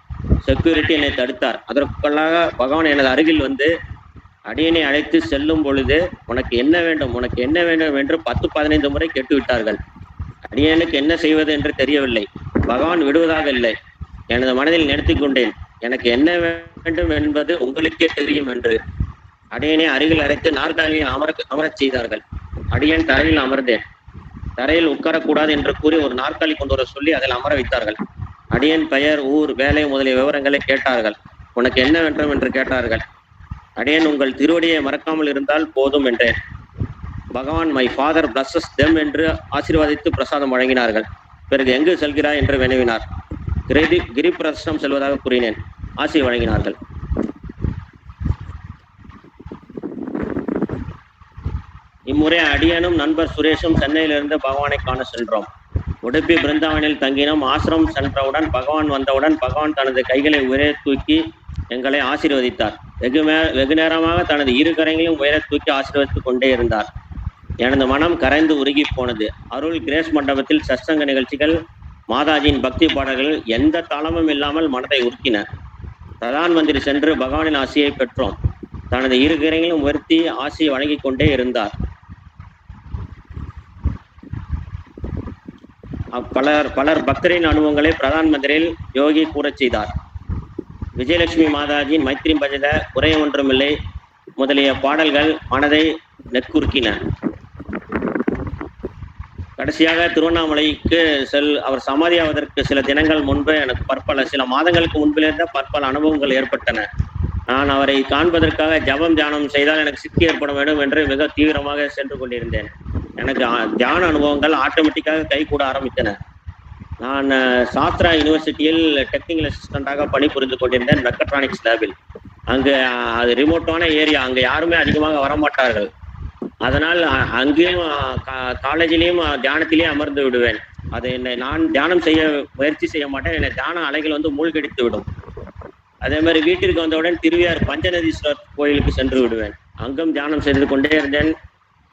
செக்யூரிட்டி என்னை தடுத்தார். அதற்குள்ளாக பகவான் எனது அருகில் வந்து அடியனை அழைத்து செல்லும் பொழுது உனக்கு என்ன வேண்டும் என்று 10-15 முறை கேட்டுவிட்டார்கள். அடியனுக்கு என்ன செய்வது என்று தெரியவில்லை. பகவான் விடுவதாக இல்லை. எனது மனதில் நிறுத்திக் கொண்டேன், எனக்கு என்ன வேண்டும் என்பது உங்களுக்கே தெரியும் என்று. அடியனை அருகில் அழைத்து நாற்காலியில் அமரச் செய்தார்கள். அடியன் தரையில் அமர்ந்தேன். தரையில் உட்காரக்கூடாது என்று கூறி ஒரு நாற்காலி கொண்டு வர சொல்லி அதில் அமர வைத்தார்கள். அடியன் பெயர், ஊர், வேலை முதலிய விவரங்களை கேட்டார்கள். உனக்கு என்ன வேண்டும் என்று கேட்டார்கள். அடியேன் உங்கள் திருவடியை மறக்காமல் இருந்தால் போதும் என்றேன். பகவான் மை ஃபாதர் பிளஸஸ் தெம் என்று ஆசீர்வாதித்து பிரசாதம் வழங்கினார்கள். பிறகு எங்கு செல்கிறாய் என்று வினவினார். கிரி பிரதர்ஷனம் செல்வதாக கூறினேன். ஆசி வழங்கினார்கள். இம்முறை அடியனும் நண்பர் சுரேஷும் சென்னையிலிருந்து பகவானை காண சென்றோம். உடுப்பி பிருந்தாவனில் தங்கினோம். ஆசிரமம் சென்றவுடன் பகவான் வந்தவுடன் பகவான் தனது கைகளை உயர தூக்கி எங்களை ஆசீர்வதித்தார். வெகு நேரமாக தனது இரு கரங்களையும் உயர தூக்கி ஆசீர்வதித்துக் கொண்டே இருந்தார். எனது மனம் கரைந்து உருகி போனது. அருள் கிரேஸ் மண்டபத்தில் சத்சங்க நிகழ்ச்சிகள், மாதாஜியின் பக்தி பாடல்கள் எந்த தாளமும் இல்லாமல் மனதை உருக்கின. பிரதான் மந்திரி சென்று பகவானின் ஆசியை பெற்றோம். தனது இரு கரங்களையும் உயர்த்தி ஆசியை வழங்கி கொண்டே இருந்தார். பலர் பக்தரின் அனுபவங்களை பிரதான் மந்திரியில் யோகி கூறச் செய்தார். விஜயலட்சுமி மாதாஜியின் மைத்ரி பஜத, குறை ஒன்றுமில்லை முதலிய பாடல்கள் மனதை நெற்குறுக்கின. கடைசியாக திருவண்ணாமலைக்கு அவர் சமாதியாவதற்கு சில தினங்கள் முன்பு எனக்கு சில மாதங்களுக்கு முன்பிலிருந்த பற்பல அனுபவங்கள் ஏற்பட்டன. நான் அவரை காண்பதற்காக ஜபம் தியானம் செய்தால் எனக்கு சித்தி ஏற்பட வேண்டும் என்று மிக தீவிரமாக சென்று கொண்டிருந்தேன். எனக்கு தியான அனுபவங்கள் ஆட்டோமேட்டிக்காக கை கூட ஆரம்பித்தன. நான் சாஸ்திரா யூனிவர்சிட்டியில் டெக்னிக்கல் அசிஸ்டண்டாக பணிபுரிந்து கொண்டிருந்தேன் மெக்கட்ரானிக்ஸ் லேபில். அங்கு அது ரிமோட்டான ஏரியா, அங்கே யாருமே அதிகமாக வரமாட்டார்கள். அதனால் அங்கேயும் காலேஜிலையும் தியானத்திலேயே அமர்ந்து விடுவேன். அது நான் தியானம் செய்ய முயற்சி செய்ய மாட்டேன். என்னை தியான அலைகள் மூழ்கடித்து விடும். அதே மாதிரி வீட்டிற்கு வந்தவுடன் திருவியார் பஞ்சநதீஸ்வரர் கோயிலுக்கு சென்று விடுவேன். அங்கும் தியானம் செய்து கொண்டே இருந்தேன்.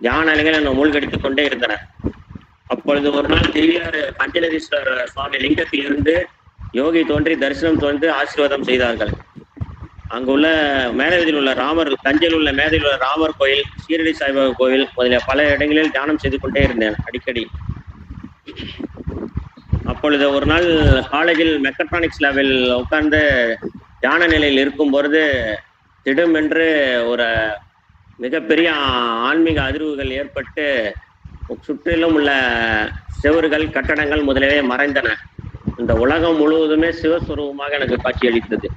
தியான அலைகள் என்னை மூழ்கடித்துக் கொண்டே இருந்தன. அப்பொழுது ஒரு நாள் திருவியார் பஞ்சநதீஸ்வரர் சுவாமி லிங்கத்தில் இருந்து யோகி தோன்றி தரிசனம் தோன்றி ஆசீர்வாதம் செய்தார்கள். அங்குள்ள மேலவதியில் உள்ள ராமர், தஞ்சையில் உள்ள மேதையில் உள்ள ராமர் கோயில், ஷீரடி சாய்பாபா கோவில் முதலிய பல இடங்களில் தியானம் செய்து கொண்டே இருந்தேன் அடிக்கடி. அப்பொழுது ஒரு நாள் காலேஜில் மெக்கட்ரானிக்ஸ் லேபில் உட்கார்ந்து தியான நிலையில் இருக்கும் பொழுது திடமென்று ஒரு மிகப்பெரிய ஆன்மீக அதிர்வுகள் ஏற்பட்டு சுற்றிலும் உள்ள செவறுகள், கட்டடங்கள் முதலியவை மறைந்தன. இந்த உலகம் முழுவதுமே சிவஸ்வரூபமாக எனக்கு காட்சியளித்தது.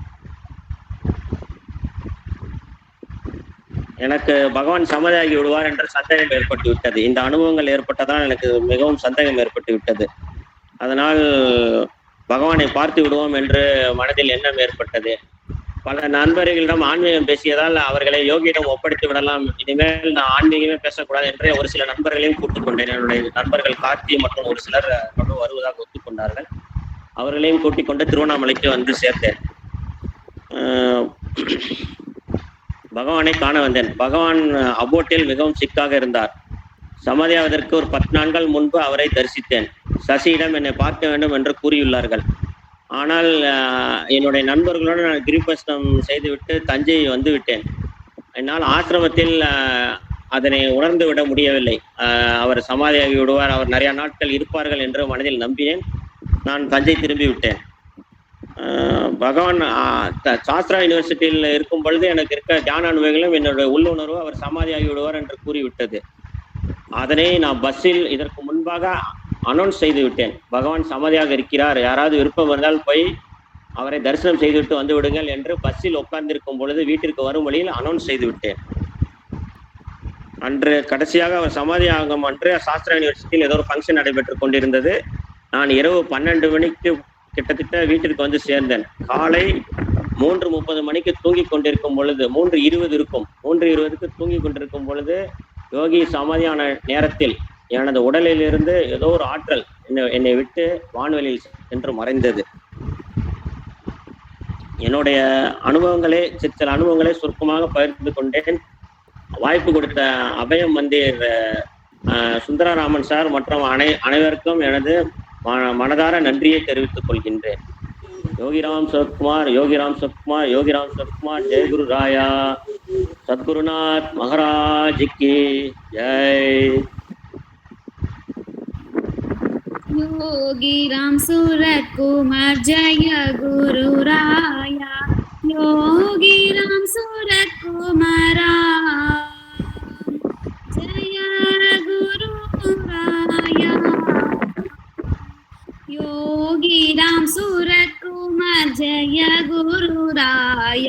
எனக்கு பகவான் சமாதியாகி விடுவார் என்ற சந்தேகம் ஏற்பட்டு விட்டது. இந்த அனுபவங்கள் ஏற்பட்டதால் எனக்கு மிகவும் சந்தேகம் ஏற்பட்டு விட்டது. அதனால் பகவானை பார்த்து விடுவோம் என்று மனதில் எண்ணம் ஏற்பட்டது. பல நண்பர்களிடம் ஆன்மீகம் பேசியதால் அவர்களை யோகியிடம் ஒப்படைத்து விடலாம், இனிமேல் நான் ஆன்மீகமே பேசக்கூடாது என்று ஒரு சில நண்பர்களையும் கூட்டுக் கொண்டேன். என்னுடைய நண்பர்கள் கார்த்தி மற்றும் ஒரு சிலர் வருவதாக ஒத்துக்கொண்டார்கள். அவர்களையும் கூட்டிக் கொண்டு திருவண்ணாமலைக்கு வந்து சேர்த்தேன். பகவானை காண வந்தேன். பகவான் அபோட்டில் மிகவும் சிக்காக இருந்தார். சமாதியாவதற்கு ஒரு 10 நாட்கள் முன்பு அவரை தரிசித்தேன். சசியிடம் என்னை பார்க்க வேண்டும் என்று கூறியுள்ளார்கள். ஆனால் என்னுடைய நண்பர்களோடு நான் கிரிபஸ்தம் செய்துவிட்டு தஞ்சை வந்து விட்டேன். என்னால் ஆசிரமத்தில் அதனை உணர்ந்து விட முடியவில்லை. அவர் சமாதியாகி விடுவார், அவர் நிறைய நாட்கள் இருப்பார்கள் என்று மனதில் நம்பினேன். நான் தஞ்சை திரும்பி விட்டேன். பகவான் சாஸ்திரா யூனிவர்சிட்டியில் இருக்கும் பொழுது எனக்கு இருக்க தியான அனுபவங்களும் என்னுடைய உள்ளுணர்வு அவர் சமாதியாகி விடுவார் என்று கூறிவிட்டது. அதனை நான் பஸ்ஸில் இதற்கு முன்பாக அனௌன்ஸ் செய்து விட்டேன். பகவான் சமாதியாக இருக்கிறார், யாராவது விருப்பம் இருந்தால் போய் அவரை தரிசனம் செய்துவிட்டு வந்து விடுங்கள் என்று பஸ்ஸில் உட்கார்ந்திருக்கும் பொழுது வீட்டிற்கு வரும் வழியில் அனௌன்ஸ் செய்து விட்டேன். அன்று கடைசியாக அவர் சமாதியாகும் அன்று சாஸ்திரா யூனிவர்சிட்டியில் ஏதோ ஒரு ஃபங்க்ஷன் நடைபெற்று கொண்டிருந்தது. நான் இரவு 12 மணிக்கு கிட்டத்தட்ட வீட்டிற்கு வந்து சேர்ந்தேன். காலை 3:30 மணிக்கு தூங்கி கொண்டிருக்கும் பொழுது 3:20 இருக்கும், 3:20க்கு தூங்கி கொண்டிருக்கும் பொழுது யோகி சமாதியான நேரத்தில் எனது உடலில் இருந்து ஏதோ ஒரு ஆற்றல் என்னை விட்டு வான்வெளியில் சென்று மறைந்தது. என்னுடைய சில அனுபவங்களை சுருக்கமாக பகிர்ந்து கொண்டேன். வாய்ப்பு கொடுத்த அபயம் மந்திர் சுந்தரராமன் சார் மற்றும் அனைவருக்கும் எனது மனதார நன்றியை தெரிவித்துக் கொள்கின்றேன். யோகிராம் சரத்குமார், யோகிராம் சரத்குமார், யோகிராம் சரத்குமார். ஜெய் குரு ராயா, சத்குருநாத் மகாராஜ் கி ஜெய். योगीराम सूरत कुमार जय गुरु राया, योगीराम सूरत कुमारा जय गुरु राया, योगीराम सूरत कुमार जय गुरु राया.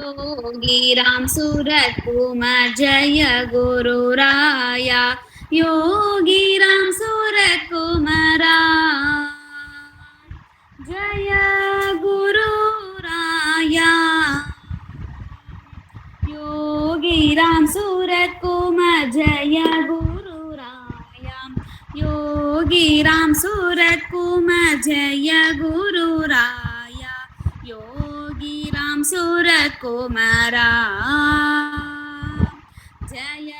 योगीराम सूरत कुमारा जय गुरु राया योगीराम सूरत कुमार जय गुरु राया योगीराम सूरत कुमारा जय गुरु राया योगीराम सूरत कुमार जय गुरु राया योगीराम सूरत कुमार जय गुरु राया योगीराम सूरत कुमारा जय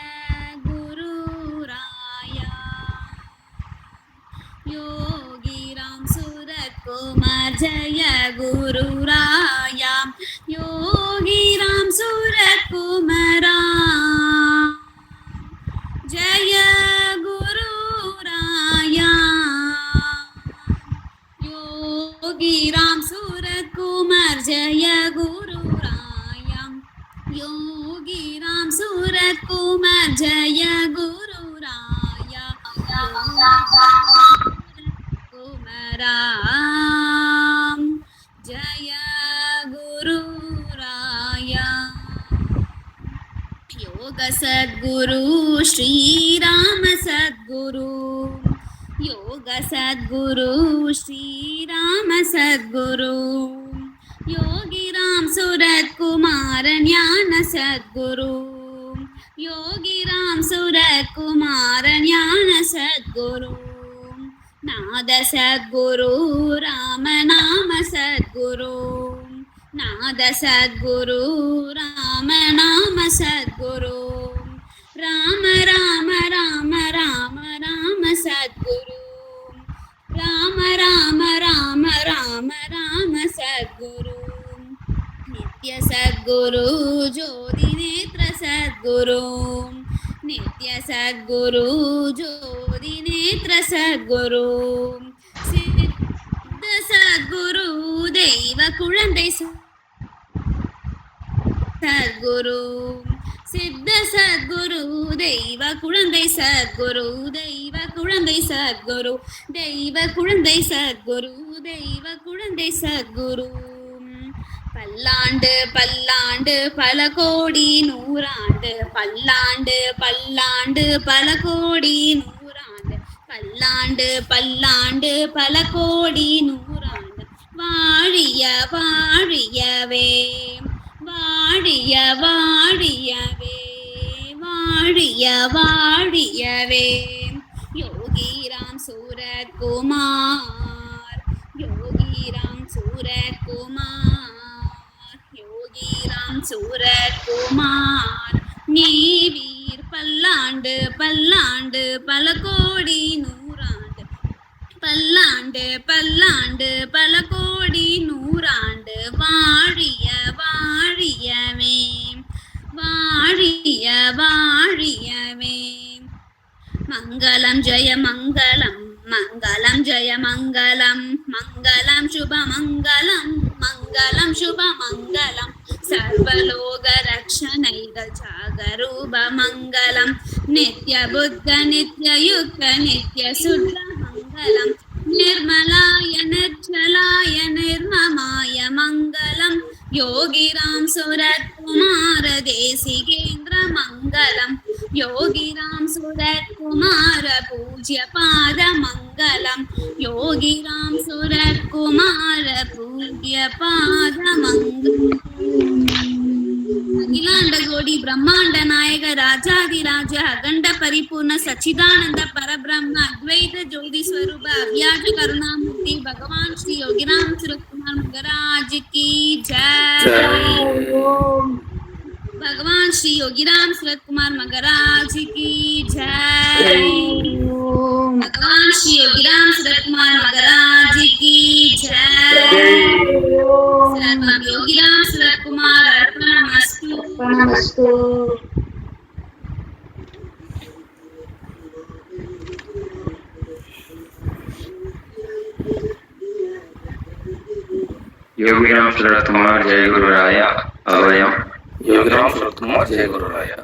गुरु राया योगीराम सूरत कुमार जय गुरु राया योगीराम सूरत कुमारा जय गुरु राया योगीराम सूरत कुमार जय गुरु राया योगीराम सूरत कुमार जय गुरु राया कुमारा जय गुरु राया योग सद्गुरु श्री राम सद्गुरु योग सद्गुरु श्री राम सद्गुरु योगीराम सूरत कुमार ज्ञान सद्गुरु योगीराम सूरत कुमार ज्ञान सद्गुरु नाद सद्गुरु राम नाम सद्गुरु नाद सद्गुरु राम नाम सद्गुरु राम राम राम राम राम सद्गुरु राम राम राम राम राम सद्गुरु नित्य सद्गुरु ज्योति नेत्र सद्गुरु नित्य सद्गुरु ज्योति नेत्र सद्गुरु सिद्ध सद्गुरु देव कुழந்தை सद्गुरु सिद्ध सद्गुरु देव कुழந்தை सद्गुरु देव कुழந்தை सद्गुரு தெய்வ குழந்தை சத்குரு தெய்வ குழந்தை சத்குரு பல்லாண்டு பல்லாண்டு பல கோடி நூறாண்டு பல்லாண்டு பல்லாண்டு பல கோடி நூறாண்டு பல்லாண்டு பல்லாண்டு பல கோடி நூறாண்டு வாழிய வாழியவே வாழிய வாழியவே வாழிய வாழியவே योगीराम सूरत कुमार योगीराम सूरत कुमार योगीराम सूरत कुमार நீவீர் பல்லாண்டு பல்லாண்டு பல கோடி நூறாண்டு பல்லாண்டு பல்லாண்டு பல கோடி நூறாண்டு வாழிய வாழியவே வாழிய வாழியவே मंगलम जय मंगलम मंगलम जय मंगलम मंगलम शुभ मंगलम मंगलम शुभ मंगलम सर्वलोक रक्षणैक जागरूप मंगलम नित्य बुद्ध नित्य युक्त नित्य शुद्ध मंगलम निर्मलाय निर्जलाय निर्ममाय मंगलम योगीराम सूरत कुमार देशिकेन्द्र मंगलम योगीराम सूरत कुमार पूज्य पाद मंगलम योगीराम सूरत कुमार पूज्य पाद मंगलम अखिलांड कोटि ब्रह्मांड नायक राजाधिराज अखंड परिपूर्ण सच्चिदानंद परब्रह्म अद्वैत ज्योति स्वरूप अव्याज करुणामूर्ति भगवान श्री योगीराम सूरत कुमार महाराज की जय। भगवान श्री योगीराम सूरत कुमार महाराज की जय। भगवान श्री योगीराम सूरत कुमार महाराज की जय। सर्वं योगीराम सूरत कुमार अर्पणमस्तु। योगीराम सूरत कुमार जय गुरु राया अभयम योगीराम सूरत कुमार जय गुरु राया।